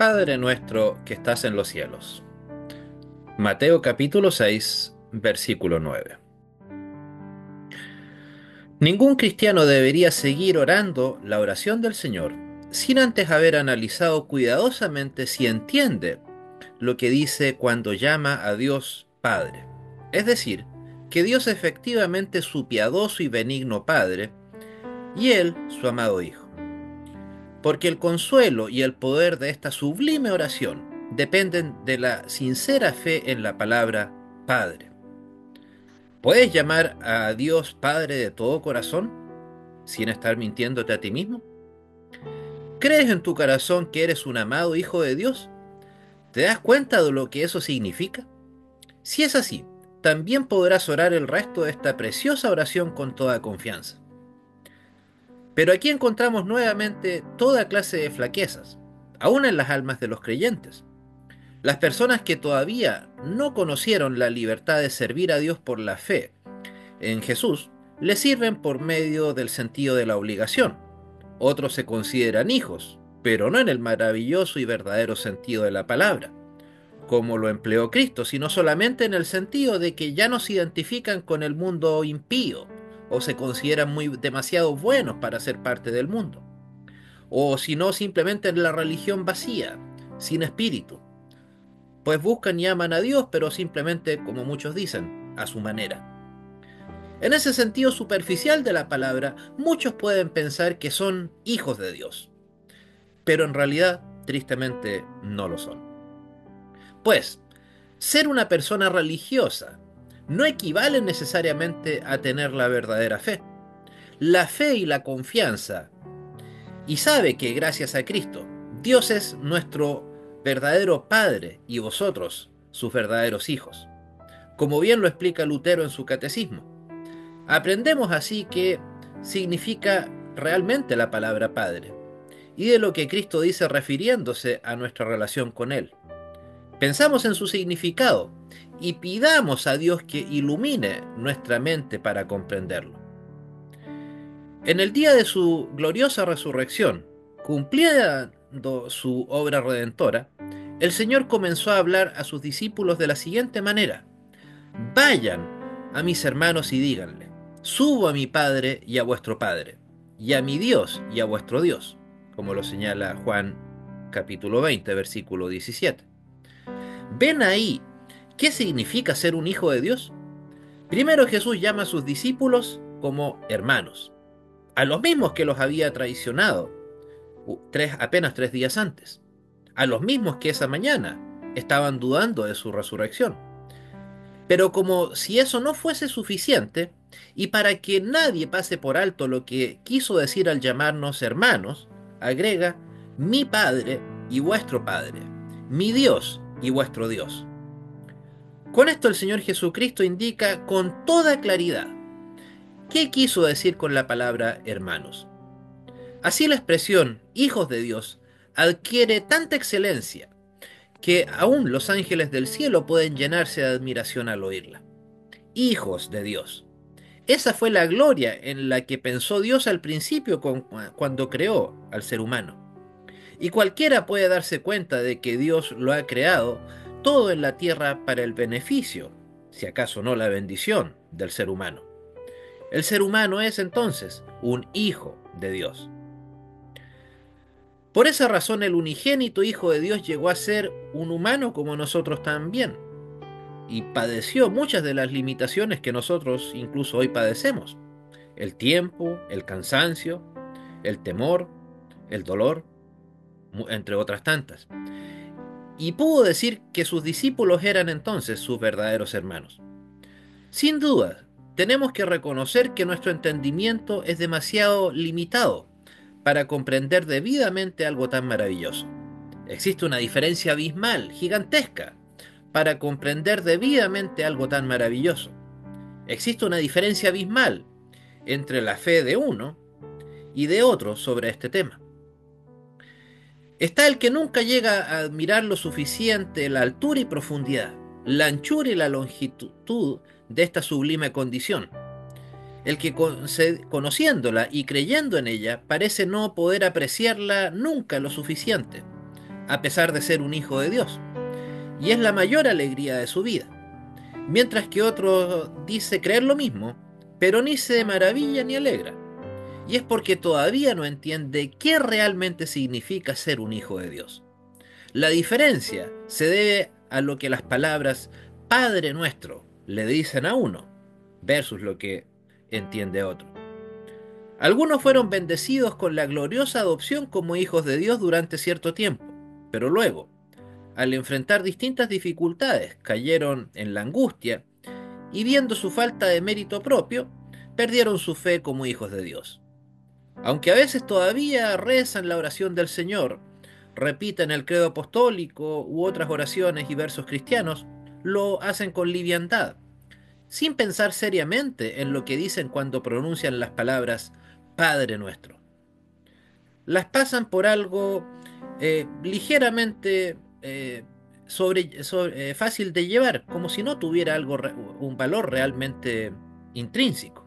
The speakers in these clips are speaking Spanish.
Padre nuestro que estás en los cielos. Mateo capítulo 6, versículo 9. Ningún cristiano debería seguir orando la oración del Señor sin antes haber analizado cuidadosamente si entiende lo que dice cuando llama a Dios Padre. Es decir, que Dios efectivamente es su piadoso y benigno Padre y Él su amado Hijo. Porque el consuelo y el poder de esta sublime oración dependen de la sincera fe en la palabra Padre. ¿Puedes llamar a Dios Padre de todo corazón sin estar mintiéndote a ti mismo? ¿Crees en tu corazón que eres un amado hijo de Dios? ¿Te das cuenta de lo que eso significa? Si es así, también podrás orar el resto de esta preciosa oración con toda confianza. Pero aquí encontramos nuevamente toda clase de flaquezas, aún en las almas de los creyentes. Las personas que todavía no conocieron la libertad de servir a Dios por la fe en Jesús, le sirven por medio del sentido de la obligación. Otros se consideran hijos, pero no en el maravilloso y verdadero sentido de la palabra, como lo empleó Cristo, sino solamente en el sentido de que ya no se identifican con el mundo impío, o se consideran demasiado buenos para ser parte del mundo, o si no simplemente en la religión vacía, sin espíritu, pues buscan y aman a Dios, pero simplemente, como muchos dicen, a su manera. En ese sentido superficial de la palabra, muchos pueden pensar que son hijos de Dios, pero en realidad, tristemente, no lo son. Pues, ser una persona religiosa no equivale necesariamente a tener la verdadera fe. La fe y la confianza, y sabe que gracias a Cristo, Dios es nuestro verdadero Padre y vosotros sus verdaderos hijos, como bien lo explica Lutero en su catecismo. Aprendemos así qué significa realmente la palabra Padre y de lo que Cristo dice refiriéndose a nuestra relación con Él. Pensamos en su significado y pidamos a Dios que ilumine nuestra mente para comprenderlo. En el día de su gloriosa resurrección, cumpliendo su obra redentora, el Señor comenzó a hablar a sus discípulos de la siguiente manera: vayan a mis hermanos y díganle, subo a mi Padre y a vuestro Padre, y a mi Dios y a vuestro Dios, como lo señala Juan capítulo 20, versículo 17. ¿Ven ahí qué significa ser un hijo de Dios? Primero Jesús llama a sus discípulos como hermanos, a los mismos que los había traicionado apenas 3 días antes, a los mismos que esa mañana estaban dudando de su resurrección. Pero como si eso no fuese suficiente, y para que nadie pase por alto lo que quiso decir al llamarnos hermanos, agrega mi Padre y vuestro Padre, mi Dios y vuestro Dios. Con esto el Señor Jesucristo indica con toda claridad qué quiso decir con la palabra hermanos. Así la expresión hijos de Dios adquiere tanta excelencia que aún los ángeles del cielo pueden llenarse de admiración al oírla. Hijos de Dios. Esa fue la gloria en la que pensó Dios al principio cuando creó al ser humano. Y cualquiera puede darse cuenta de que Dios lo ha creado todo en la tierra para el beneficio, si acaso no la bendición, del ser humano. El ser humano es entonces un hijo de Dios. Por esa razón el unigénito Hijo de Dios llegó a ser un humano como nosotros también, y padeció muchas de las limitaciones que nosotros incluso hoy padecemos: el tiempo, el cansancio, el temor, el dolor, entre otras tantas. Y pudo decir que sus discípulos eran entonces sus verdaderos hermanos. Sin duda, tenemos que reconocer que nuestro entendimiento es demasiado limitado para comprender debidamente algo tan maravilloso. Existe una diferencia abismal, gigantesca, para comprender debidamente algo tan maravilloso. Existe una diferencia abismal entre la fe de uno y de otro sobre este tema. Está el que nunca llega a admirar lo suficiente la altura y profundidad, la anchura y la longitud de esta sublime condición. El que conociéndola y creyendo en ella parece no poder apreciarla nunca lo suficiente, a pesar de ser un hijo de Dios, y es la mayor alegría de su vida. Mientras que otro dice creer lo mismo, pero ni se maravilla ni alegra. Y es porque todavía no entiende qué realmente significa ser un hijo de Dios. La diferencia se debe a lo que las palabras Padre nuestro le dicen a uno, versus lo que entiende otro. Algunos fueron bendecidos con la gloriosa adopción como hijos de Dios durante cierto tiempo, pero luego, al enfrentar distintas dificultades, cayeron en la angustia y viendo su falta de mérito propio, perdieron su fe como hijos de Dios. Aunque a veces todavía rezan la oración del Señor, repiten el credo apostólico u otras oraciones y versos cristianos, lo hacen con liviandad, sin pensar seriamente en lo que dicen cuando pronuncian las palabras Padre nuestro. Las pasan por algo ligeramente fácil de llevar, como si no tuviera un valor realmente intrínseco,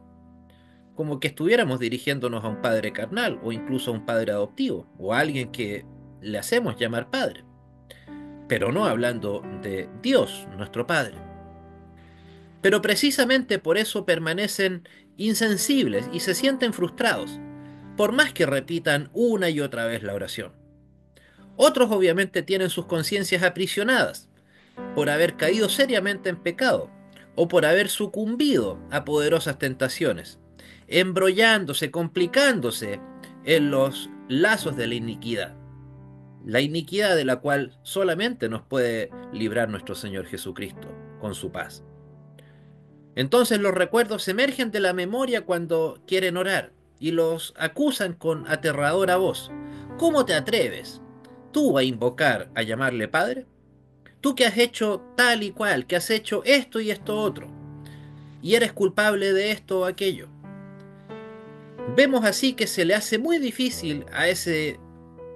como que estuviéramos dirigiéndonos a un padre carnal o incluso a un padre adoptivo o a alguien que le hacemos llamar padre, pero no hablando de Dios, nuestro Padre. Pero precisamente por eso permanecen insensibles y se sienten frustrados, por más que repitan una y otra vez la oración. Otros obviamente tienen sus conciencias aprisionadas por haber caído seriamente en pecado o por haber sucumbido a poderosas tentaciones, embrollándose, complicándose en los lazos de la iniquidad de la cual solamente nos puede librar nuestro Señor Jesucristo con su paz. Entonces los recuerdos emergen de la memoria cuando quieren orar y los acusan con aterradora voz. ¿Cómo te atreves tú a invocar, a llamarle Padre? Tú que has hecho tal y cual, que has hecho esto y esto otro, y eres culpable de esto o aquello. Vemos así que se le hace muy difícil a ese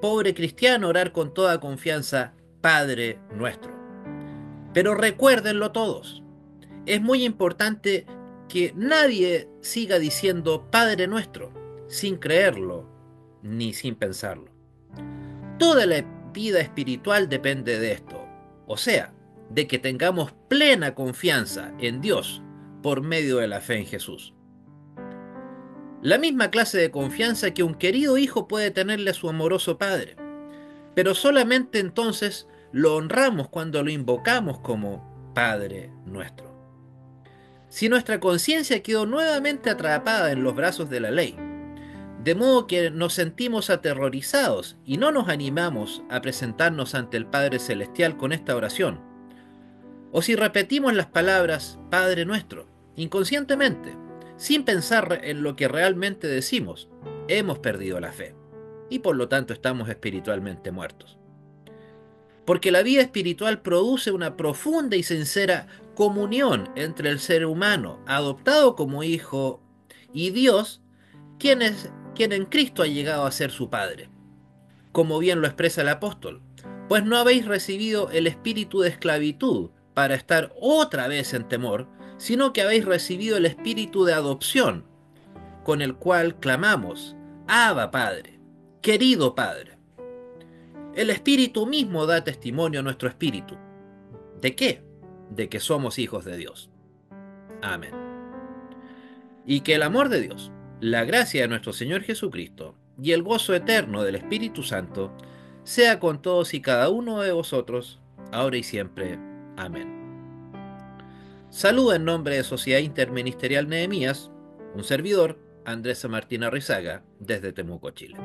pobre cristiano orar con toda confianza, Padre nuestro. Pero recuérdenlo todos, es muy importante que nadie siga diciendo Padre nuestro sin creerlo ni sin pensarlo. Toda la vida espiritual depende de esto, o sea, de que tengamos plena confianza en Dios por medio de la fe en Jesús. La misma clase de confianza que un querido hijo puede tenerle a su amoroso padre, pero solamente entonces lo honramos cuando lo invocamos como Padre nuestro. Si nuestra conciencia quedó nuevamente atrapada en los brazos de la ley, de modo que nos sentimos aterrorizados y no nos animamos a presentarnos ante el Padre Celestial con esta oración, o si repetimos las palabras Padre nuestro, inconscientemente, sin pensar en lo que realmente decimos, hemos perdido la fe y por lo tanto estamos espiritualmente muertos. Porque la vida espiritual produce una profunda y sincera comunión entre el ser humano adoptado como hijo y Dios, quien en Cristo ha llegado a ser su Padre. Como bien lo expresa el apóstol, pues no habéis recibido el espíritu de esclavitud para estar otra vez en temor, sino que habéis recibido el espíritu de adopción, con el cual clamamos, Abba Padre, querido Padre. El espíritu mismo da testimonio a nuestro espíritu. ¿De qué? De que somos hijos de Dios. Amén. Y que el amor de Dios, la gracia de nuestro Señor Jesucristo y el gozo eterno del Espíritu Santo sea con todos y cada uno de vosotros, ahora y siempre. Amén. Saluda en nombre de Sociedad Interministerial Nehemías, un servidor, Andrés Martín Arrizaga, desde Temuco, Chile.